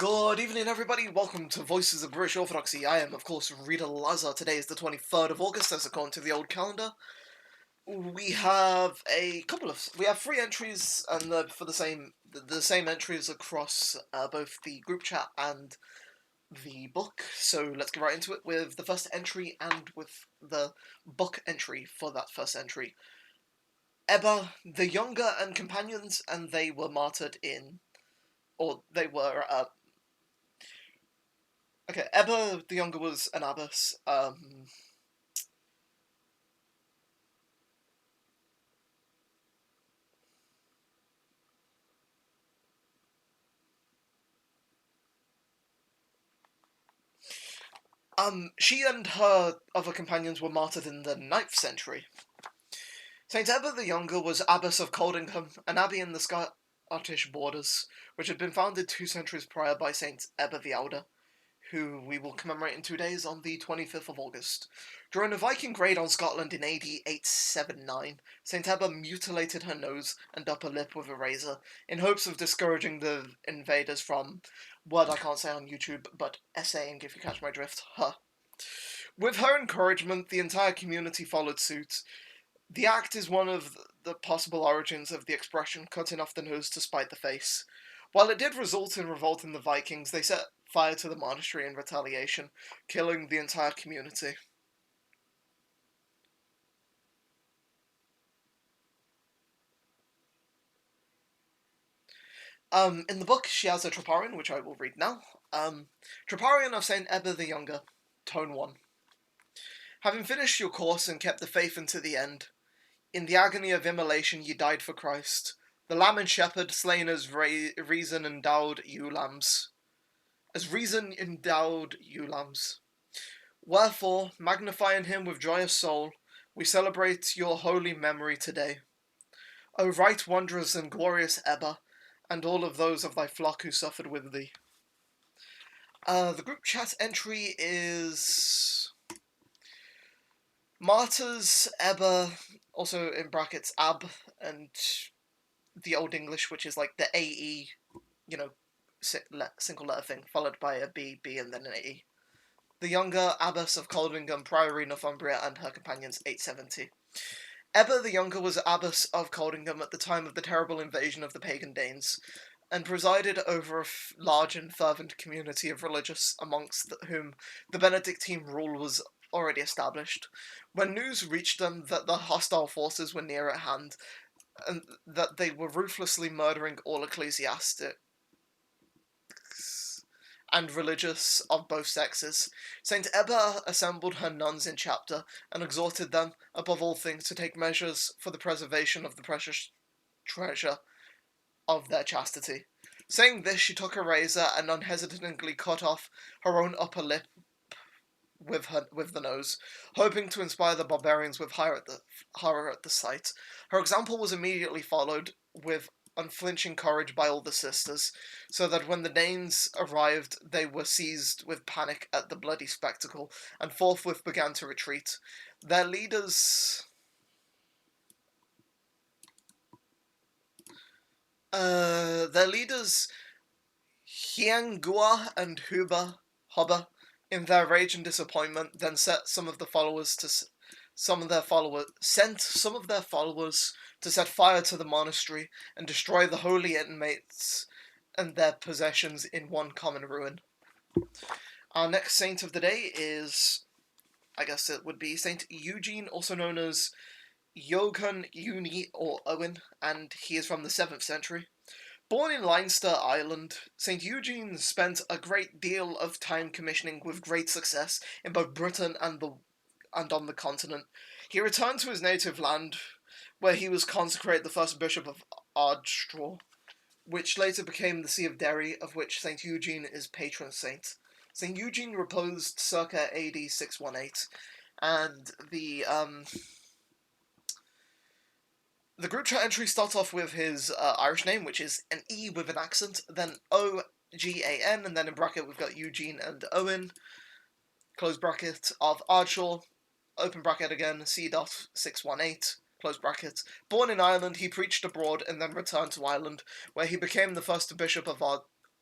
Good evening, everybody. Welcome to Voices of British Orthodoxy. I am, of course, Rita Lazar. Today is the 23rd of August, as according to the old calendar. We have three entries, and for the same entries across both the group chat and the book. So let's get right into it with the first entry and with the book entry for that first entry. Ebba the Younger and companions, and they were martyred in, or they were. Okay, Ebba the Younger was an abbess. She and her other companions were martyred in the 9th century. Saint Ebba the Younger was abbess of Coldingham, an abbey in the Scottish borders, which had been founded 2 centuries prior by Saint Ebba the Elder, who we will commemorate in 2 days on the 25th of August. During a Viking raid on Scotland in AD 879, Saint Ebba mutilated her nose and upper lip with a razor, in hopes of discouraging the invaders from, word I can't say on YouTube, but essaying, if you catch my drift, her. With her encouragement, the entire community followed suit. The act is one of the possible origins of the expression cutting off the nose to spite the face. While it did result in revolt in the Vikings, they set fire to the monastery in retaliation, killing the entire community. In the book, she has a Troparion, which I will read now. Troparion of Saint Ebba the Younger, Tone 1. Having finished your course and kept the faith unto the end, in the agony of immolation ye died for Christ, the lamb and shepherd slain as reason-endowed ewe-lambs. As reason-endowed ewe-lambs. Wherefore, magnifying him with joyous soul, we celebrate your holy memory today. O right wondrous and glorious Ebba, and all of those of thy flock who suffered with thee. The group chat entry is martyrs, Ebba, also in brackets ab, and the Old English, which is like the AE, single letter thing, followed by a B, and then an AE. The Younger, abbess of Coldingham, Priory, Northumbria, and her companions, 870. Ebba the Younger was abbess of Coldingham at the time of the terrible invasion of the pagan Danes, and presided over a large and fervent community of religious, amongst whom the Benedictine rule was already established. When news reached them that the hostile forces were near at hand, and that they were ruthlessly murdering all ecclesiastics and religious of both sexes, Saint Ebba assembled her nuns in chapter, and exhorted them, above all things, to take measures for the preservation of the precious treasure of their chastity. Saying this, she took a razor and unhesitatingly cut off her own upper lip with the nose, hoping to inspire the barbarians with horror at the sight. Her example was immediately followed with unflinching courage by all the sisters, so that when the Danes arrived, they were seized with panic at the bloody spectacle, and forthwith began to retreat. Their leaders... Hiangua and Hubba, in their rage and disappointment, then sent some of their followers to set fire to the monastery and destroy the holy inmates and their possessions in one common ruin. Our next saint of the day is, I guess it would be Saint Eugene, also known as Johann Uni or Owen, and he is from the 7th century. Born in Leinster, Ireland, St. Eugene spent a great deal of time commissioning with great success in both Britain and on the continent. He returned to his native land, where he was consecrated the first bishop of Ardstraw, which later became the See of Derry, of which St. Eugene is patron saint. St. Eugene reposed circa AD 618, and the group chat entry starts off with his Irish name, which is an E with an accent, then O-G-A-N, and then in bracket we've got Eugene and Owen, close bracket, of Ardshaw, open bracket again, C.618, close bracket. Born in Ireland, he preached abroad and then returned to Ireland, where he became the first bishop of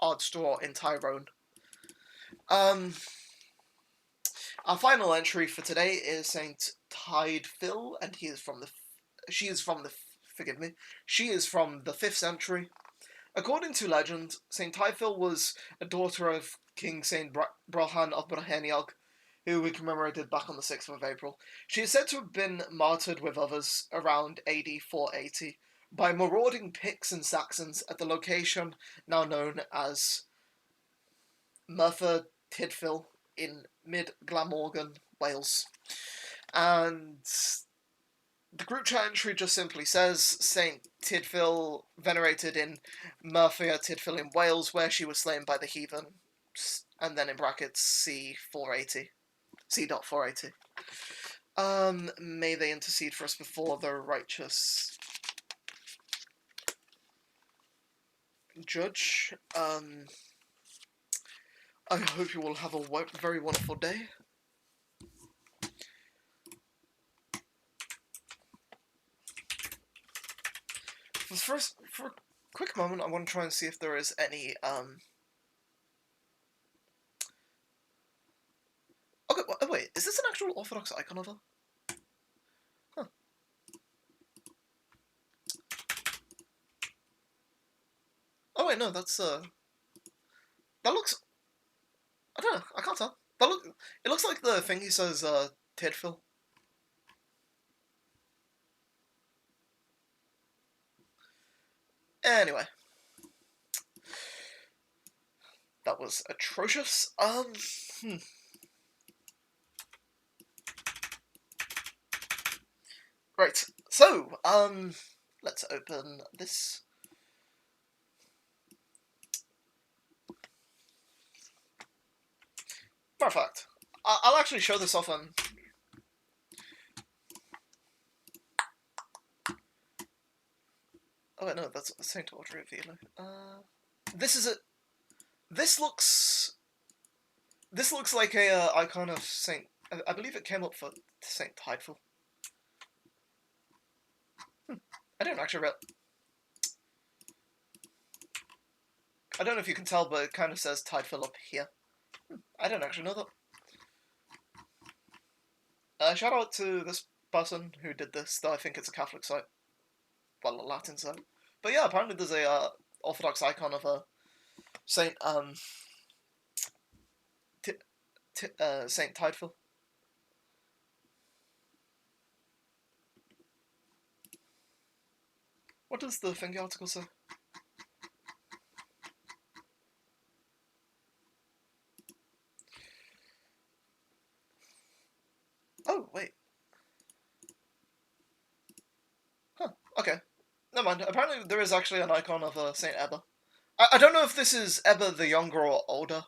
Ardstraw in Tyrone. Our final entry for today is Saint Tidefil, and she is from the 5th century. According to legend, Saint Tidefil was a daughter of King Saint Bralhan of Braheniog, who we commemorated back on the 6th of April. She is said to have been martyred with others around AD 480 by marauding Picts and Saxons at the location now known as Merthyr Tydfil in mid-Glamorgan, Wales. And the group chat entry just simply says Saint Tydfil venerated in Merthyr Tydfil in Wales, where she was slain by the heathen, and then in brackets C.480. May they intercede for us before the righteous judge. I hope you will have a very wonderful day. For a quick moment, I want to try and see if there is any, Okay, wait, is this an actual Orthodox icon of her? Huh. Oh wait, no, that's, that looks... I don't know, I can't tell. It looks like the thing he says, Tidfil. Anyway. That was atrocious. Right, so, let's open this. Matter of fact, I'll actually show this off on... Oh wait, no, that's Saint Audrey of Vila. This is a... This looks like a icon of Saint... I believe it came up for Saint Tidefil. I don't actually I don't know if you can tell, but it kind of says Tidefil up here. I don't actually know that. Shout out to this person who did this, though I think it's a Catholic site. Well, a Latin site. But yeah, apparently there's a Orthodox icon of a Saint, Saint Tidefil. What does the thing article say? Oh, wait. Huh, okay. Never mind. Apparently there is actually an icon of Saint Ebba. I don't know if this is Ebba the younger or older,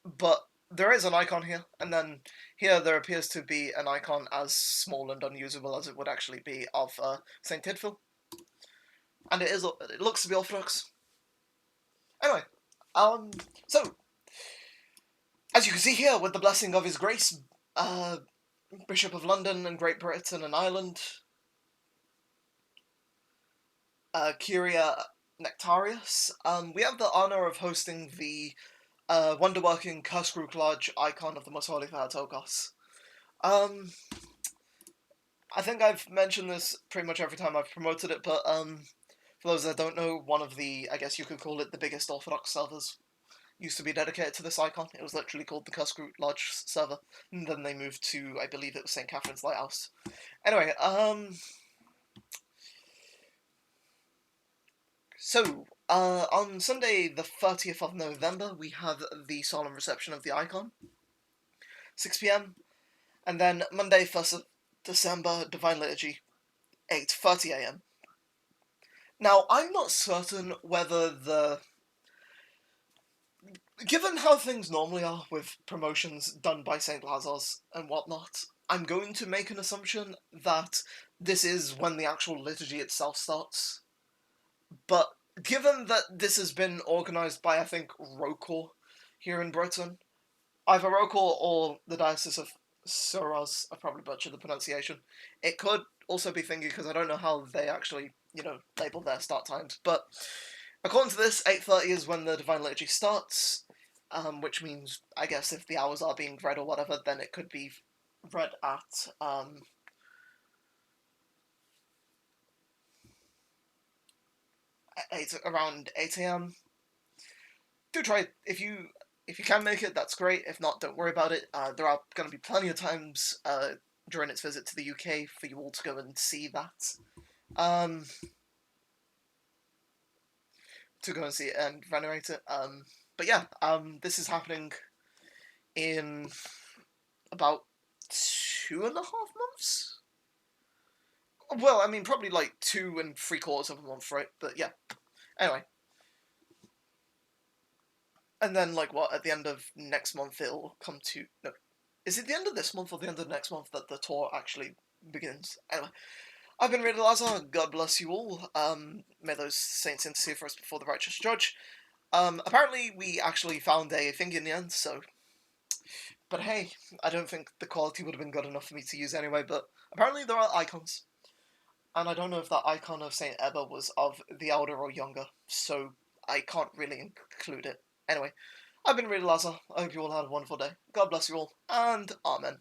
but there is an icon here, and then here there appears to be an icon as small and unusable as it would actually be of Saint Tidfil. And it looks to be Orthodox. Anyway, so, as you can see here, with the blessing of His Grace, Bishop of London and Great Britain and Ireland, Curia Nectarius, we have the honour of hosting the wonder-working Curse-Rook Lodge icon of the Most Holy Theotokos. I think I've mentioned this pretty much every time I've promoted it, but for those that don't know, one of the, I guess you could call it the biggest Orthodox servers used to be dedicated to this icon. It was literally called the Curse-Rook Lodge server, and then they moved to, I believe it was St. Catherine's Lighthouse. Anyway, so, on Sunday the 30th of November, we have the solemn reception of the icon, 6 PM, and then Monday 1st of December, Divine Liturgy, 8:30 AM. Now, I'm not certain whether given how things normally are with promotions done by St. Lazar's and whatnot, I'm going to make an assumption that this is when the actual liturgy itself starts. But given that this has been organised by, I think, Rocor here in Britain, either Rocor or the Diocese of Suraz, I probably butchered the pronunciation. It could also be Thingy, because I don't know how they actually, label their start times. But According to this, 8:30 is when the Divine Liturgy starts, which means, I guess, if the hours are being read or whatever, then it could be read at around 8 a.m. Do try it. If you can make it, that's great. If not, don't worry about it. There are going to be plenty of times during its visit to the UK for you all to go and see that. To go and see it and venerate it. But yeah, this is happening in about 2.5 months. Well, I mean, probably like 2 3/4 of a month, right? But yeah. Anyway. And then, like, what, at the end of next month it'll come to... No. Is it the end of this month or the end of next month that the tour actually begins? Anyway. I've been Reader Lazar. God bless you all. May those saints intercede for us before the righteous judge. Apparently we actually found a thing in the end, so... But hey, I don't think the quality would have been good enough for me to use anyway, but apparently there are icons. And I don't know if that icon of Saint Ebba was of the elder or younger, so I can't really include it. Anyway, I've been Reader Lazar. I hope you all had a wonderful day. God bless you all, and Amen.